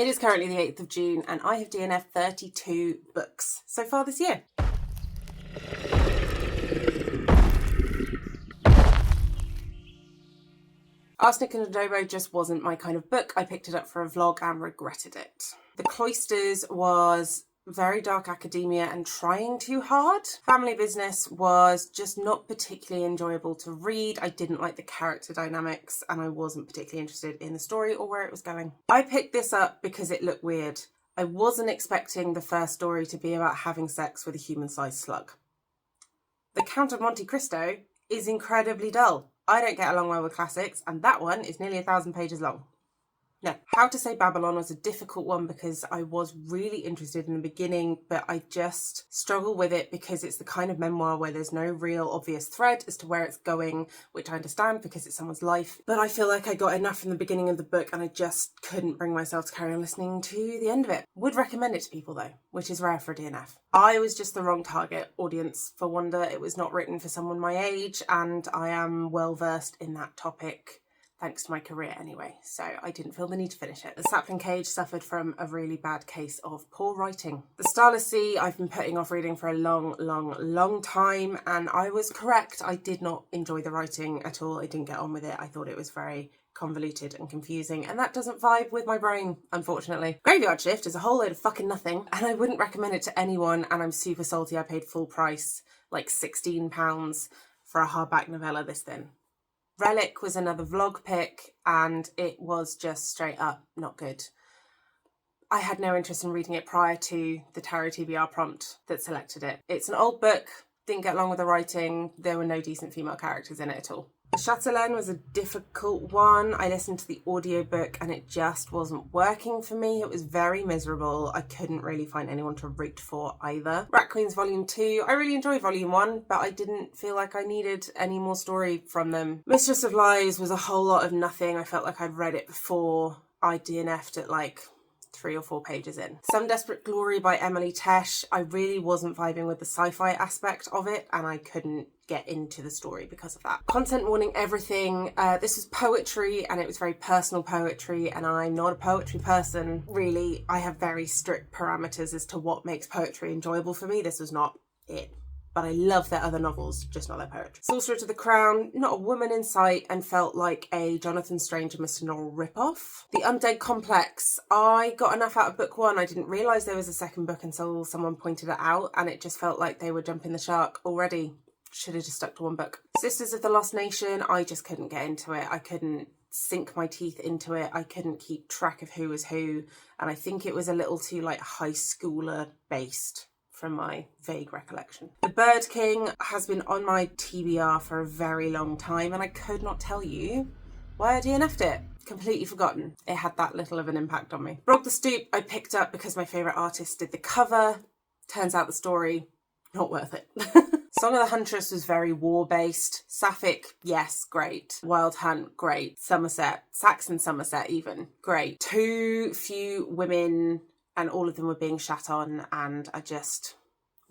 It is currently the 8th of June and I have DNF'd 32 books so far this year. Arsenic and Adobo just wasn't my kind of book. I picked it up for a vlog and regretted it. The Cloisters was very dark academia and trying too hard. Family Business was just not particularly enjoyable to read. I didn't like the character dynamics and I wasn't particularly interested in the story or where it was going. I picked this up because it looked weird. I wasn't expecting the first story to be about having sex with a human-sized slug. The Count of Monte Cristo is incredibly dull. I don't get along well with classics, and that one is nearly 1,000 pages long. No, How to Say Babylon was a difficult one because I was really interested in the beginning, but I just struggle with it because it's the kind of memoir where there's no real obvious thread as to where it's going, which I understand because it's someone's life. But I feel like I got enough from the beginning of the book and I just couldn't bring myself to carry on listening to the end of it. Would recommend it to people though, which is rare for a DNF. I was just the wrong target audience for Wonder. It was not written for someone my age, and I am well versed in that topic, thanks to my career anyway, so I didn't feel the need to finish it. The Sapling Cage suffered from a really bad case of poor writing. The Starless Sea I've been putting off reading for a long time, and I was correct. I did not enjoy the writing at all. I didn't get on with it. I thought it was very convoluted and confusing, and that doesn't vibe with my brain, unfortunately. Graveyard Shift is a whole load of fucking nothing, and I wouldn't recommend it to anyone, and I'm super salty I paid full price, like £16 for a hardback novella this thin. Relic was another vlog pick and it was just straight up not good. I had no interest in reading it prior to the Tarot TBR prompt that selected it. It's an old book, didn't get along with the writing, there were no decent female characters in it at all. The Chatelaine was a difficult one. I listened to the audiobook and it just wasn't working for me. It was very miserable. I couldn't really find anyone to root for either. Rat Queens Volume 2, I really enjoyed Volume 1, but I didn't feel like I needed any more story from them. Mistress of Lies was a whole lot of nothing. I felt like I'd read it before. I DNF'd at like 3 or 4 pages in. Some Desperate Glory by Emily Tesh. I really wasn't vibing with the sci-fi aspect of it and I couldn't get into the story because of that. Content Warning Everything. This was poetry and it was very personal poetry, and I'm not a poetry person. Really, I have very strict parameters as to what makes poetry enjoyable for me. This was not it. But I love their other novels, just not their poetry. Sorcerer to the Crown, not a woman in sight, and felt like a Jonathan Strange and Mr. Norrell ripoff. The Undead Complex, I got enough out of book 1. I didn't realise there was a second book until someone pointed it out, and it just felt like they were jumping the shark already. Should have just stuck to one book. Sisters of the Lost Nation, I just couldn't get into it. I couldn't sink my teeth into it. I couldn't keep track of who was who, and I think it was a little too like high schooler based from my vague recollection. The Bird King has been on my TBR for a very long time and I could not tell you why I DNF'd it. Completely forgotten. It had that little of an impact on me. Brog the Stoop I picked up because my favourite artist did the cover. Turns out the story, not worth it. Song of the Huntress was very war-based. Sapphic, yes, great. Wild Hunt, great. Somerset, Saxon Somerset even, great. Too few women and all of them were being shat on and I just,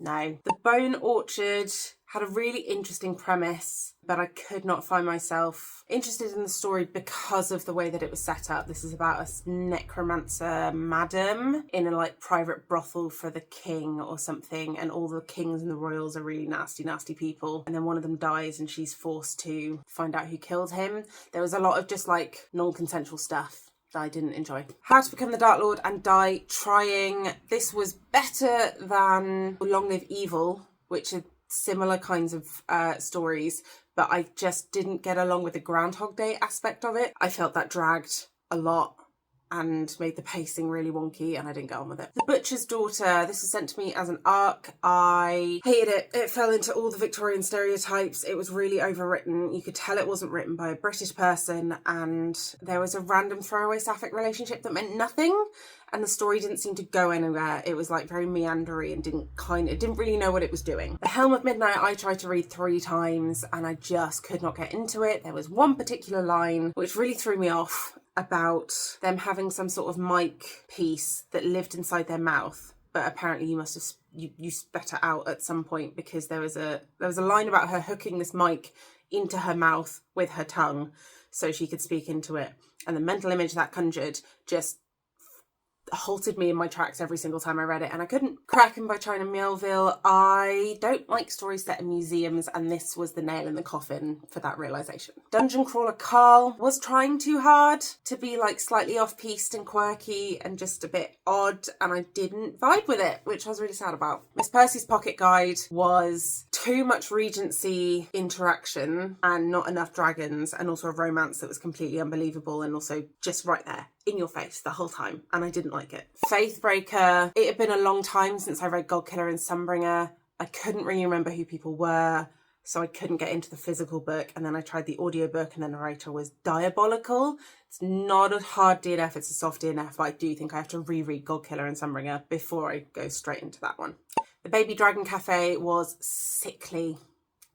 no. The Bone Orchard had a really interesting premise, but I could not find myself interested in the story because of the way that it was set up. This is about a necromancer madam in a like private brothel for the king or something, and all the kings and the royals are really nasty people, and then one of them dies and she's forced to find out who killed him. There was a lot of just like non-consensual stuff that I didn't enjoy. How to Become the Dark Lord and Die Trying. This was better than Long Live Evil, which are similar kinds of stories, but I just didn't get along with the Groundhog Day aspect of it. I felt that dragged a lot and made the pacing really wonky and I didn't get on with it. The Butcher's Daughter, this was sent to me as an ARC. I hated it. It fell into all the Victorian stereotypes. It was really overwritten. You could tell it wasn't written by a British person, and there was a random throwaway sapphic relationship that meant nothing, and the story didn't seem to go anywhere. It was like very meandery and it didn't really know what it was doing. The Helm of Midnight I tried to read 3 times and I just could not get into it. There was one particular line which really threw me off about them having some sort of mic piece that lived inside their mouth, but apparently you must have you spat it out at some point, because there was a line about her hooking this mic into her mouth with her tongue so she could speak into it, and the mental image that conjured just, halted me in my tracks every single time I read it, and I couldn't. Kraken by China Miéville. I don't like stories set in museums, and this was the nail in the coffin for that realisation. Dungeon Crawler Carl was trying too hard to be like slightly off-piste and quirky and just a bit odd, and I didn't vibe with it, which I was really sad about. Miss Percy's Pocket Guide was too much Regency interaction and not enough dragons, and also a romance that was completely unbelievable and also just right there in your face the whole time, and I didn't like it. Faithbreaker, it had been a long time since I read Godkiller and Sunbringer. I couldn't really remember who people were, so I couldn't get into the physical book, and then I tried the audiobook and the narrator was diabolical. It's not a hard DNF, it's a soft DNF, but I do think I have to reread Godkiller and Sunbringer before I go straight into that one. The Baby Dragon Cafe was sickly,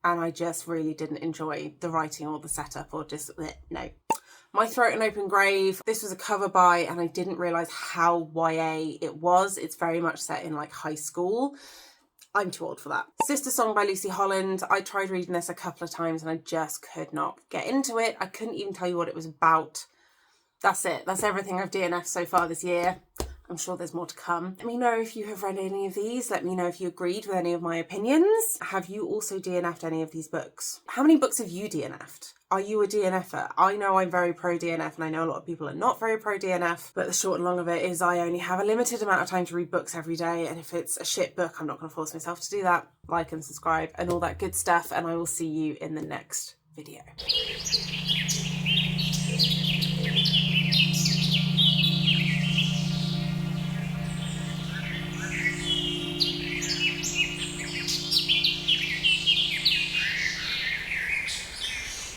and I just really didn't enjoy the writing or the setup, or just, no. My Throat and Open Grave, this was a cover by, and I didn't realise how YA it was. It's very much set in like high school. I'm too old for that. Sister Song by Lucy Holland. I tried reading this a couple of times and I just could not get into it. I couldn't even tell you what it was about. That's it. That's everything I've DNF'd so far this year. I'm sure there's more to come. Let me know if you have read any of these. Let me know if you agreed with any of my opinions. Have you also DNF'd any of these books? How many books have you DNF'd? Are you a DNFer? I know I'm very pro DNF, and I know a lot of people are not very pro DNF, but the short and long of it is I only have a limited amount of time to read books every day, and if it's a shit book, I'm not going to force myself to do that. Like and subscribe and all that good stuff, and I will see you in the next video.